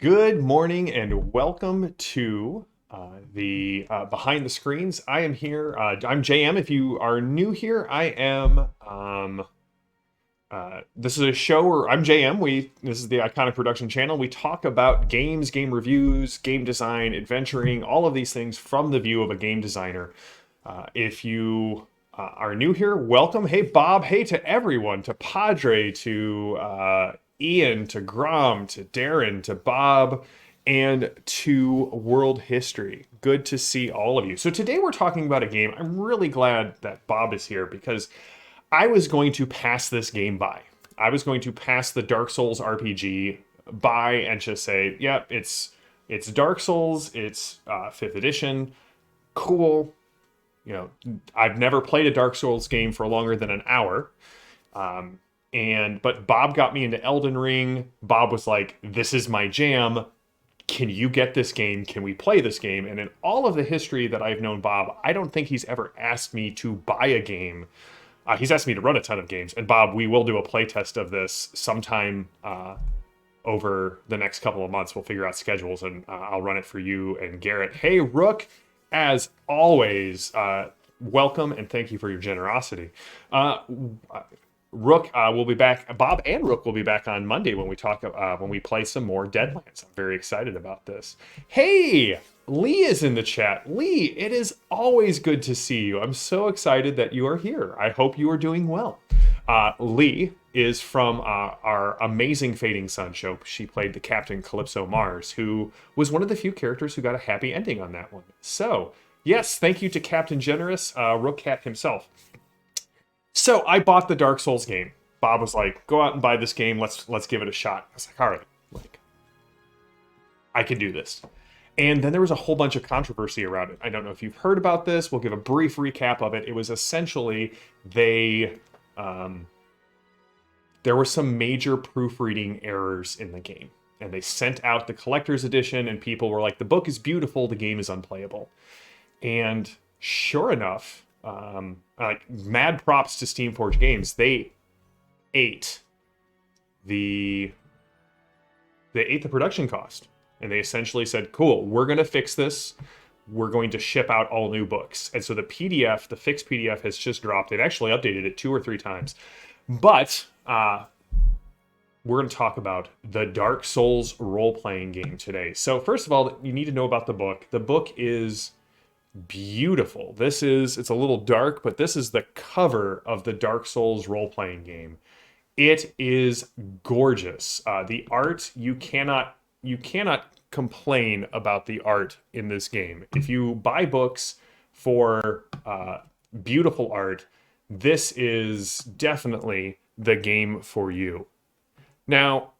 Good morning and welcome to the Behind the Screens. I am here. I'm JM. If you are new here, I am. This is a show where I'm JM. This is the Iconic Production channel. We talk about games, game reviews, game design, adventuring, all of these things from the view of a game designer. If you are new here, welcome. Hey, Bob. Hey to everyone. To Padre. To Ian. To Grom. To Darren. To Bob. And to World History. Good to see all of you. So today we're talking about a game. I'm really glad that Bob is here because I was going to pass this game by. I was going to pass the Dark Souls RPG by and just say, yeah, it's Dark Souls, it's 5th edition, cool. You know, I've never played a Dark Souls game for longer than an hour. But Bob got me into Elden Ring. Bob was like, this is my jam. Can you get this game? Can we play this game? And in all of the history that I've known Bob, I don't think he's ever asked me to buy a game. He's asked me to run a ton of games. And Bob, we will do a playtest of this sometime over the next couple of months. We'll figure out schedules and I'll run it for you and Garrett. Hey, Rook, as always, welcome and thank you for your generosity. Rook will be back. Bob and Rook will be back on Monday when we play some more Deadlands. I'm very excited about this. Hey, Lee is in the chat. Lee, it is always good to see you. I'm so excited that you are here. I hope you are doing well. Lee is from our amazing Fading Sun show. She played the Captain Calypso Mars, who was one of the few characters who got a happy ending on that one. So, yes, thank you to Captain Generous, Rook Cat himself. So I bought the Dark Souls game. Bob was like, go out and buy this game. Let's give it a shot. I was like, all right, I can do this. And then there was a whole bunch of controversy around it. I don't know if you've heard about this. We'll give a brief recap of it. It was essentially there were some major proofreading errors in the game. And they sent out the collector's edition and people were like, the book is beautiful, the game is unplayable. And sure enough, mad props to Steamforged Games. They ate the production cost. And they essentially said, cool, we're going to fix this. We're going to ship out all new books. And so the PDF, the fixed PDF has just dropped. They've actually updated it 2 or 3 times. But we're going to talk about the Dark Souls role-playing game today. So first of all, you need to know about the book. The book is beautiful. It's a little dark, but this is the cover of the Dark Souls role-playing game. It is gorgeous. The art, you cannot complain about the art in this game. If you buy books for beautiful art, this is definitely the game for you. Now,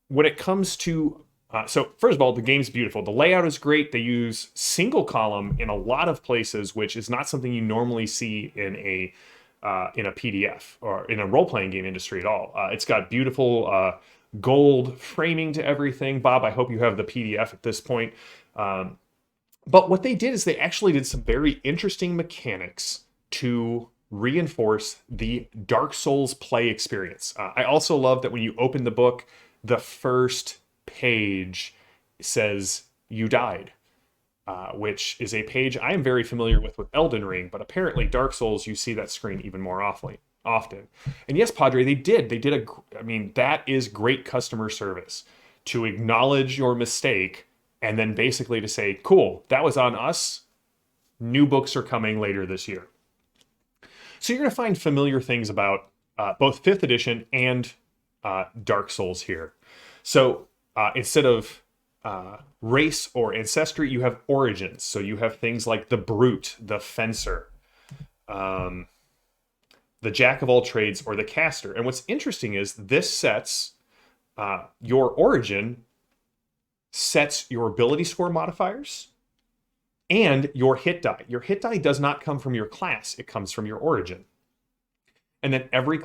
when it comes to so first of all, the game's beautiful. The layout is great. They use single column in a lot of places, which is not something you normally see in a PDF or in a role-playing game industry at all. It's got beautiful gold framing to everything. Bob, I hope you have the PDF at this point. But what they did is they actually did some very interesting mechanics to reinforce the Dark Souls play experience. I also love that when you open the book, the first page says you died, which is a page I am very familiar with Elden Ring, but apparently Dark Souls, you see that screen even more often. And yes, Padre, they did that is great customer service, to acknowledge your mistake and then basically to say, cool, that was on us. New books are coming later this year. So you're going to find familiar things about both 5th edition and Dark Souls here. So instead of race or ancestry, you have origins. So you have things like the brute, the fencer, the jack of all trades, or the caster. And what's interesting is this sets your origin, sets your ability score modifiers, and your hit die. Your hit die does not come from your class, it comes from your origin. And then every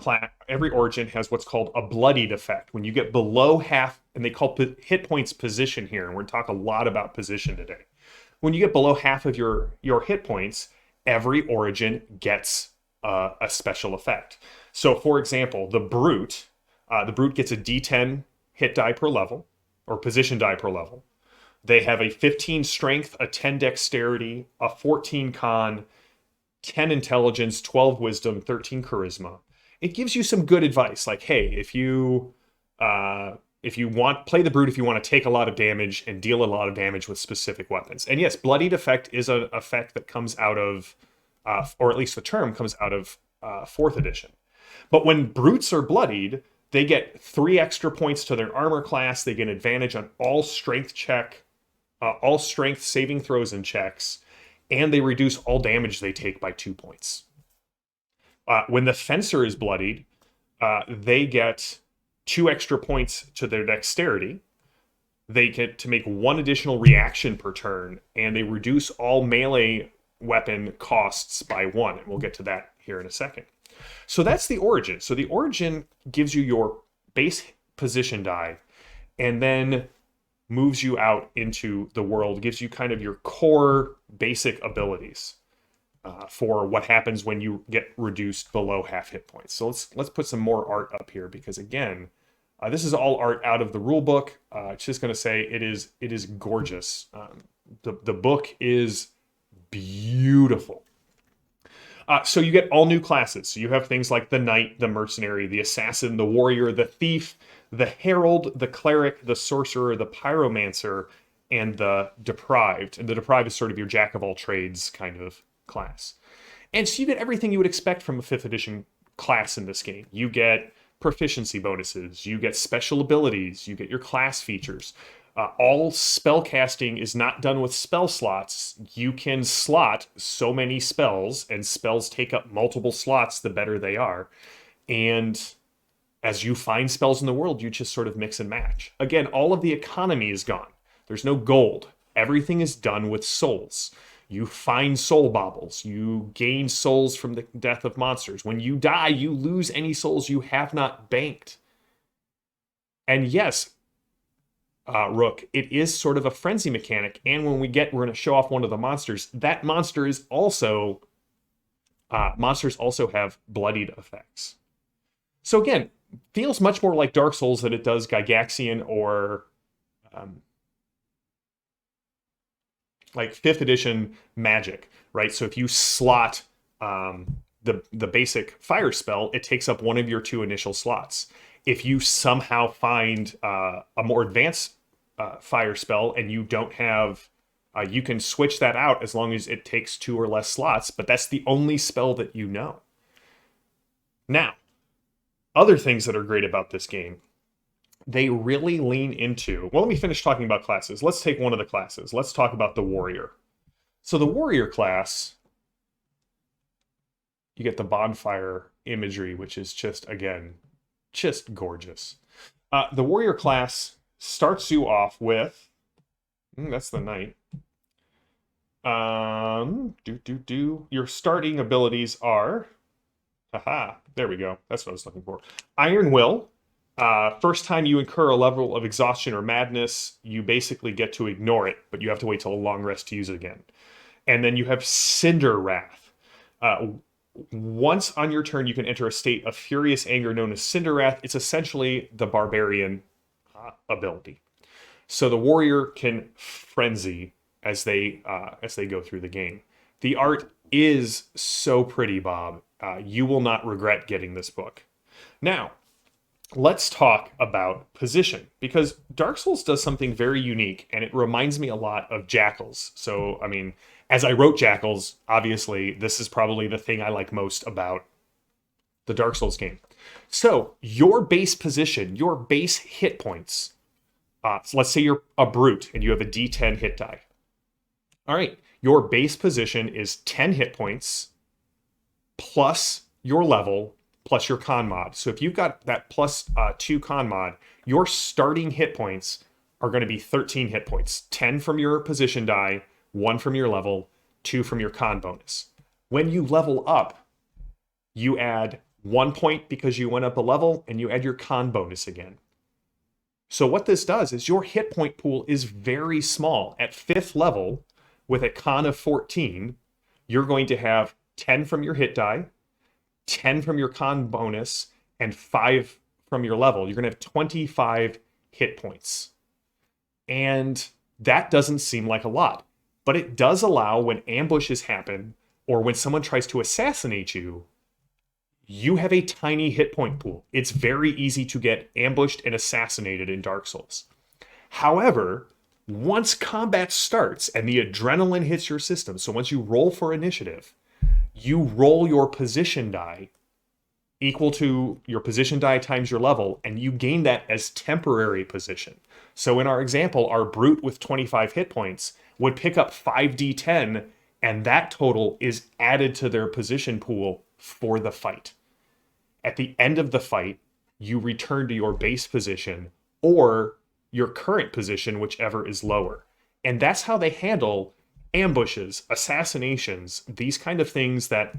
origin has what's called a bloodied effect. When you get below half, and they call hit points position here, and we're going to talk a lot about position today. When you get below half of your hit points, every origin gets a special effect. So for example, the brute gets a D10 hit die per level, or position die per level. They have a 15 strength, a 10 dexterity, a 14 con, 10 intelligence, 12 wisdom, 13 charisma. It gives you some good advice, like, hey, if you want play the brute, if you want to take a lot of damage and deal a lot of damage with specific weapons. And yes, bloodied effect is an effect that comes out of, or at least the term comes out of 4th edition. But when brutes are bloodied, they get 3 extra points to their armor class. They get advantage on all strength saving throws and checks, and they reduce all damage they take by 2 points. When the fencer is bloodied, they get 2 extra points to their dexterity. They get to make 1 additional reaction per turn, and they reduce all melee weapon costs by 1. And we'll get to that here in a second. So that's the origin. So the origin gives you your base position die, and then moves you out into the world, gives you kind of your core basic abilities for what happens when you get reduced below half hit points. So let's put some more art up here, because again, this is all art out of the rule book. It's just going to say it is gorgeous. The book is beautiful. So you get all new classes. So you have things like the knight, the mercenary, the assassin, the warrior, the thief, the herald, the cleric, the sorcerer, the pyromancer, and the deprived. And the deprived is sort of your jack of all trades kind of class. And so you get everything you would expect from a 5th edition class in this game. You get proficiency bonuses, you get special abilities, you get your class features. All spell casting is not done with spell slots. You can slot so many spells, and spells take up multiple slots the better they are. And as you find spells in the world, you just sort of mix and match. Again, all of the economy is gone. There's no gold. Everything is done with souls. You find soul baubles. You gain souls from the death of monsters. When you die, you lose any souls you have not banked. And yes, Rook, it is sort of a frenzy mechanic. And when we're going to show off one of the monsters. That monster is also, monsters also have bloodied effects. So again, feels much more like Dark Souls than it does Gygaxian or like 5th edition magic, right? So if you slot the basic fire spell, it takes up 1 of your 2 initial slots. If you somehow find a more advanced fire spell and you don't have, you can switch that out as long as it takes 2 or less slots, but that's the only spell that you know. Now, other things that are great about this game, they really lean into, well, let me finish talking about classes. Let's take one of the classes. Let's talk about the warrior. So the warrior class, you get the bonfire imagery, which is just, again, just gorgeous. The warrior class starts you off with, that's the knight. Your starting abilities are, there we go. That's what I was looking for. Iron Will. First time you incur a level of exhaustion or madness, you basically get to ignore it, but you have to wait till a long rest to use it again. And then you have Cinder Wrath. Once on your turn, you can enter a state of furious anger known as Cinder Wrath. It's essentially the barbarian ability. So the warrior can frenzy as they go through the game. The art is so pretty, Bob. You will not regret getting this book. Now, let's talk about position, because Dark Souls does something very unique, and it reminds me a lot of Jackals. So, I mean, as I wrote Jackals, obviously, this is probably the thing I like most about the Dark Souls game. So, your base position, your base hit points, so let's say you're a brute and you have a D10 hit die. All right, your base position is 10 hit points plus your level plus your con mod. So if you've got that plus 2 con mod, your starting hit points are going to be 13 hit points. 10 from your position die, 1 from your level, 2 from your con bonus. When you level up, you add 1 point because you went up a level, and you add your con bonus again. So what this does is your hit point pool is very small. At 5th level, with a con of 14, you're going to have 10 from your hit die, 10 from your con bonus, and 5 from your level. You're going to have 25 hit points. And that doesn't seem like a lot, but it does allow when ambushes happen or when someone tries to assassinate you, you have a tiny hit point pool. It's very easy to get ambushed and assassinated in Dark Souls. However, once combat starts and the adrenaline hits your system, so once you roll for initiative, you roll your position die equal to your position die times your level, and you gain that as temporary position. So in our example, our brute with 25 hit points would pick up 5d10, and that total is added to their position pool for the fight. At the end of the fight, you return to your base position or your current position, whichever is lower. And that's how they handle ambushes, assassinations, these kind of things that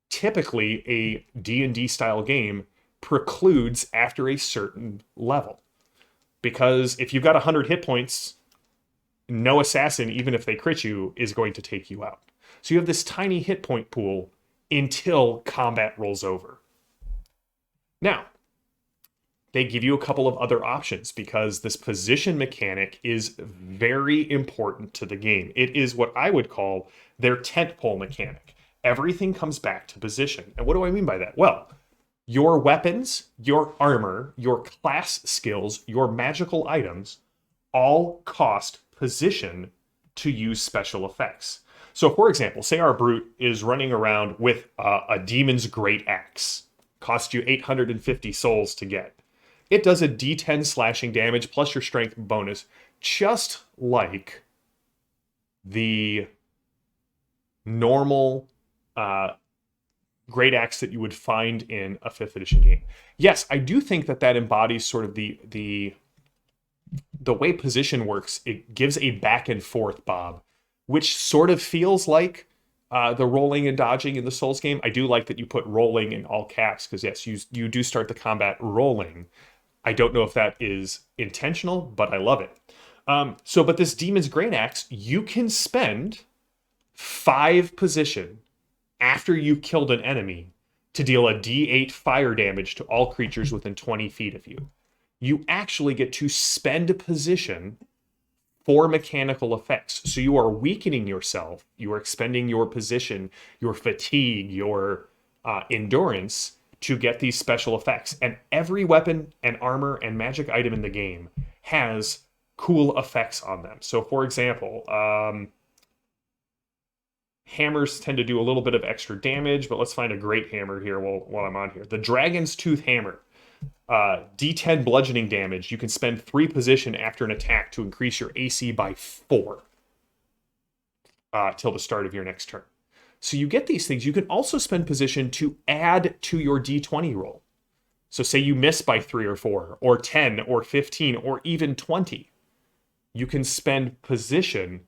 typically a D&D style game precludes after a certain level. Because if you've got 100 hit points, no assassin, even if they crit you, is going to take you out. So you have this tiny hit point pool until combat rolls over. Now, they give you a couple of other options because this position mechanic is very important to the game. It is what I would call their tentpole mechanic. Everything comes back to position. And what do I mean by that? Well, your weapons, your armor, your class skills, your magical items all cost position to use special effects. So for example, say our brute is running around with a demon's great axe. Cost you 850 souls to get. It does a d10 slashing damage plus your strength bonus, just like the normal great axe that you would find in a 5th edition game. Yes, I do think that that embodies sort of the way position works. It gives a back and forth bob, which sort of feels like the rolling and dodging in the Souls game. I do like that you put rolling in all caps because yes, you do start the combat rolling. I don't know if that is intentional, but I love it. But this Demon's Great Axe, you can spend 5 position after you've killed an enemy to deal a d8 fire damage to all creatures within 20 feet of you. You actually get to spend position for mechanical effects. So you are weakening yourself. You are expending your position, your fatigue, your endurance to get these special effects. And every weapon and armor and magic item in the game has cool effects on them. So for example, hammers tend to do a little bit of extra damage, but let's find a great hammer here while I'm on here. The Dragon's Tooth Hammer. D10 bludgeoning damage. You can spend 3 position after an attack to increase your AC by 4 till the start of your next turn. So you get these things. You can also spend position to add to your D20 roll. So say you miss by 3 or 4, or 10, or 15, or even 20. You can spend position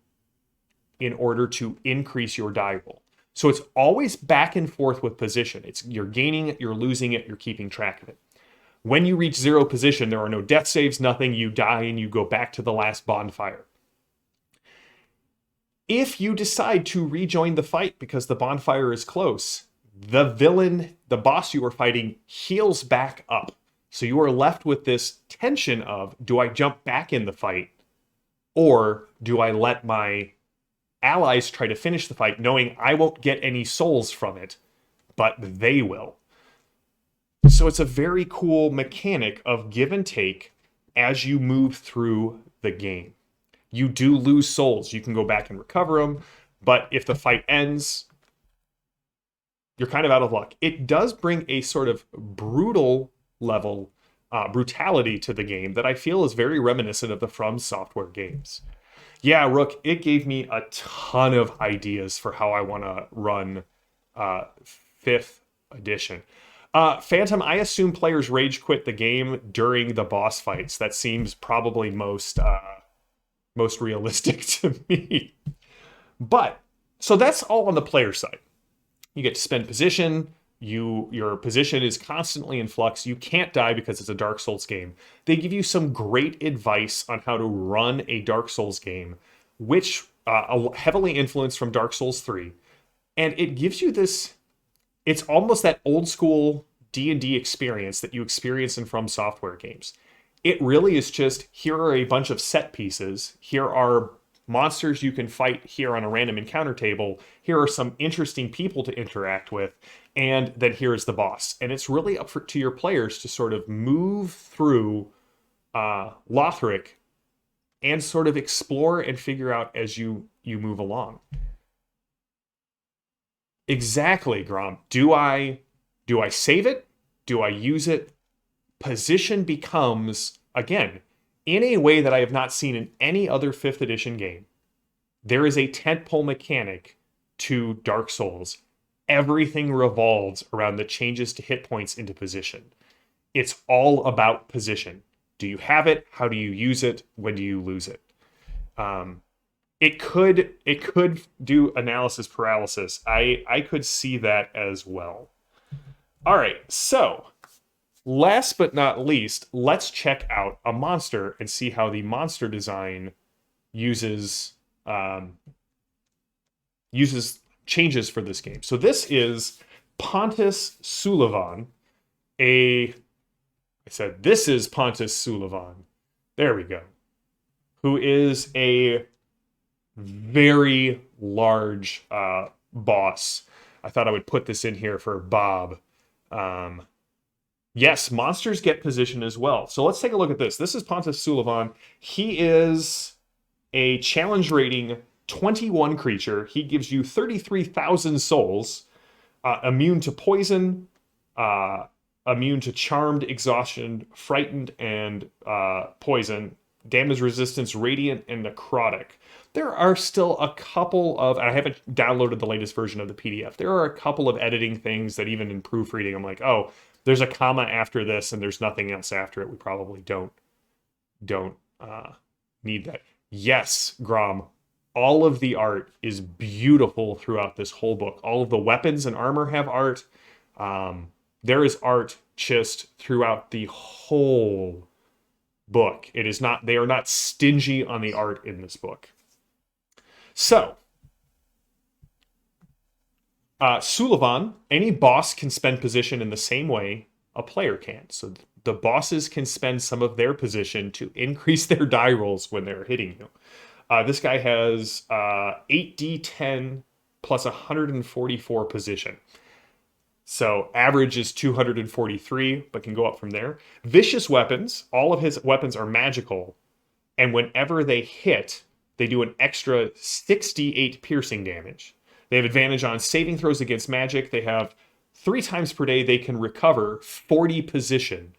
in order to increase your die roll. So it's always back and forth with position. You're gaining it, you're losing it, you're keeping track of it. When you reach 0 position, there are no death saves, nothing. You die and you go back to the last bonfire. If you decide to rejoin the fight because the bonfire is close, the villain, the boss you are fighting, heals back up. So you are left with this tension of, do I jump back in the fight or do I let my allies try to finish the fight knowing I won't get any souls from it, but they will. So it's a very cool mechanic of give and take as you move through the game. You do lose souls. You can go back and recover them, but if the fight ends, you're kind of out of luck. It does bring a sort of brutal level, brutality to the game that I feel is very reminiscent of the From Software games. Yeah, Rook, it gave me a ton of ideas for how I want to run 5th edition. Phantom, I assume players rage quit the game during the boss fights. That seems probably most realistic to me. But, so that's all on the player side. You get to spend position. Your position is constantly in flux. You can't die because it's a Dark Souls game. They give you some great advice on how to run a Dark Souls game, which heavily influenced from Dark Souls 3. And it gives you this, it's almost that old school D&D experience that you experience in From Software games. it really is just, here are a bunch of set pieces. Here are monsters you can fight here on a random encounter table. Here are some interesting people to interact with. And then here's the boss. And it's really up to your players to sort of move through Lothric and sort of explore and figure out as you move along. Exactly, Grom. Do I save it? Do I use it? Position becomes, again, in a way that I have not seen in any other 5th edition game. There is a tentpole mechanic to Dark Souls. Everything revolves around the changes to hit points into position. It's all about position. Do you have it? How do you use it? When do you lose it? It could do analysis paralysis. I could see that as well. All right, so last but not least, let's check out a monster and see how the monster design uses changes for this game. So this is Pontus Sullivan. This is Pontus Sullivan. There we go. Who is a very large boss. I thought I would put this in here for Bob. Yes, monsters get position as well. So let's take a look at this. This is Pontus Sullivan. He is a challenge rating 21 creature. He gives you 33,000 souls, immune to poison, immune to charmed, exhaustion, frightened, and poison, damage resistance, radiant, and necrotic. There are still a couple of, and I haven't downloaded the latest version of the PDF. There are a couple of editing things that even in proofreading, I'm like, oh, there's a comma after this and there's nothing else after it. We probably don't need that. Yes, Grom, all of the art is beautiful throughout this whole book. All of the weapons and armor have art. There is art just throughout the whole book. It is not, they are not stingy on the art in this book. So, Sullivan, any boss can spend position in the same way a player can. So the bosses can spend some of their position to increase their die rolls when they're hitting you. This guy has 8d10 plus 144 position. So average is 243, but can go up from there. Vicious weapons, all of his weapons are magical. And whenever they hit, they do an extra 68 piercing damage. They have advantage on saving throws against magic. They have 3 times per day they can recover 40 position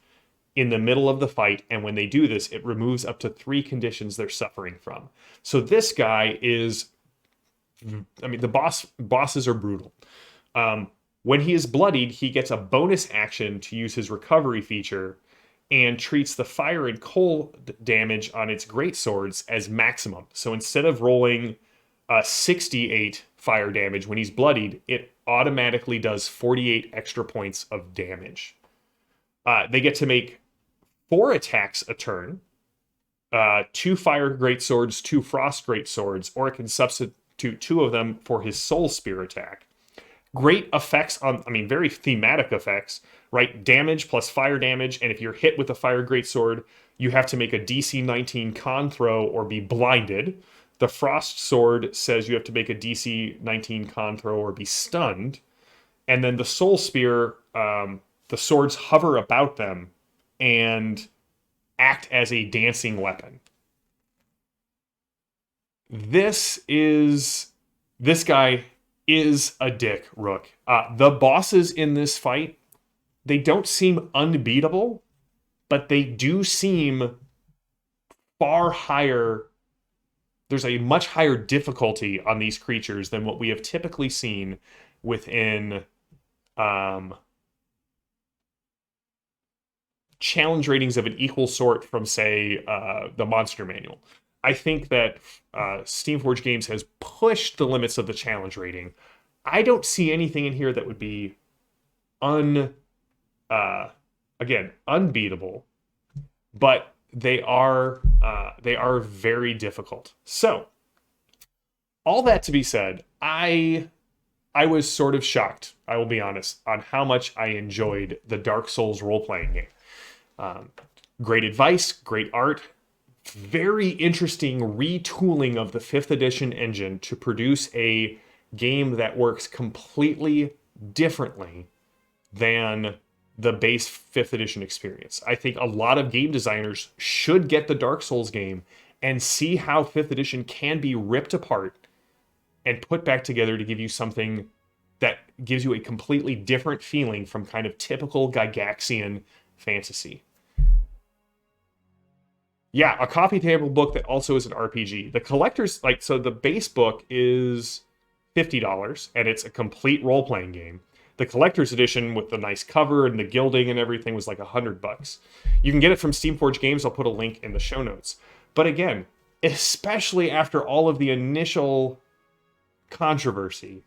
in the middle of the fight. And when they do this, it removes up to 3 conditions they're suffering from. So this guy is, I mean, the bosses are brutal. When he is bloodied, he gets a bonus action to use his recovery feature and treats the fire and cold damage on its greatswords as maximum. So instead of rolling 68 fire damage when he's bloodied, it automatically does 48 extra points of damage. They get to make 4 attacks a turn, 2 fire greatswords, 2 frost greatswords, or it can substitute 2 of them for his soul spear attack. Great effects on, I mean, very thematic effects, right? Damage plus fire damage, and if you're hit with a fire greatsword, you have to make a DC 19 con throw or be blinded. The frost sword says you have to make a DC 19 con throw or be stunned. And then the soul spear, the swords hover about them and act as a dancing weapon. This guy is a dick, Rook. The bosses in this fight, they don't seem unbeatable, but they do seem far higher. There's a much higher difficulty on these creatures than what we have typically seen within challenge ratings of an equal sort from, say, the Monster Manual. I think that Steamforged Games has pushed the limits of the challenge rating. I don't see anything in here that would be unbeatable, but they are very difficult. So, all that to be said, I was sort of shocked, I will be honest, on how much I enjoyed the Dark Souls role-playing game. Great advice, great art, very interesting retooling of the 5th edition engine to produce a game that works completely differently than the base 5th edition experience. I think a lot of game designers should get the Dark Souls game and see how 5th edition can be ripped apart and put back together to give you something that gives you a completely different feeling from kind of typical Gygaxian fantasy. Yeah, a coffee table book that also is an RPG. The collector's, like, so the base book is $50, and it's a complete role-playing game. The collector's edition with the nice cover and the gilding and everything was like $100. You can get it from Steamforged Games. I'll put a link in the show notes. But again, especially after all of the initial controversy,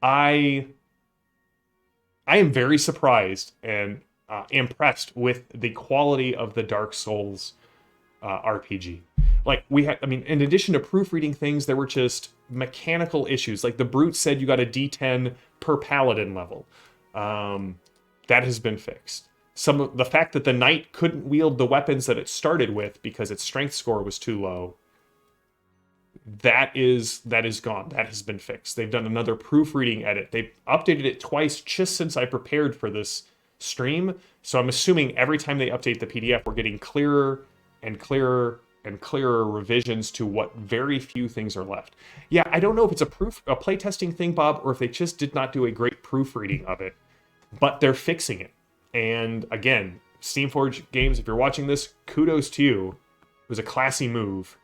I am very surprised and impressed with the quality of the Dark Souls RPG. Like, we had, I mean, in addition to proofreading things, there were just mechanical issues. Like, the Brute said you got a D10 per paladin level. That has been fixed. The fact that the knight couldn't wield the weapons that it started with because its strength score was too low, that is gone. That has been fixed. They've done another proofreading edit. They've updated it twice just since I prepared for this stream. So I'm assuming every time they update the PDF, we're getting clearer and clearer and clearer revisions to what very few things are left. Yeah, I don't know if it's a playtesting thing, Bob, or if they just did not do a great proofreading of it, but they're fixing it. And again, Steamforged Games, if you're watching this, kudos to you. It was a classy move,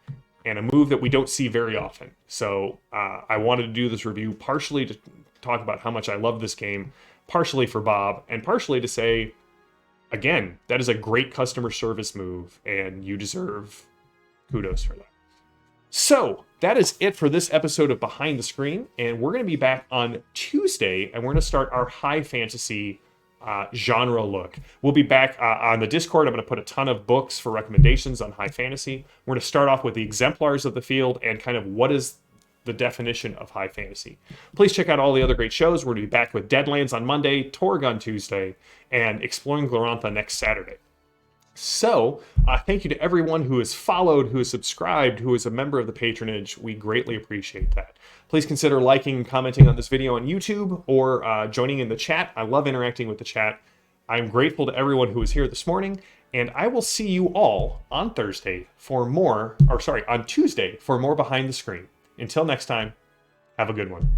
and a move that we don't see very often. So I wanted to do this review partially to talk about how much I love this game, partially for Bob, and partially to say, again, that is a great customer service move, and you deserve kudos for that. So that is it for this episode of Behind the Screen, and we're going to be back on Tuesday, and we're going to start our high fantasy genre look. We'll be back on the Discord. I'm going to put a ton of books for recommendations on high fantasy. We're going to start off with the exemplars of the field and kind of what is the definition of high fantasy. Please check out all the other great shows. We're going to be back with Deadlands on Monday, Torg on Tuesday, and Exploring Glorantha next Saturday. So, thank you to everyone who has followed, who has subscribed, who is a member of the patronage. We greatly appreciate that. Please consider liking and commenting on this video on YouTube or joining in the chat. I love interacting with the chat. I'm grateful to everyone who was here this morning, and I will see you all on Tuesday for more Behind the Screen. Until next time, have a good one.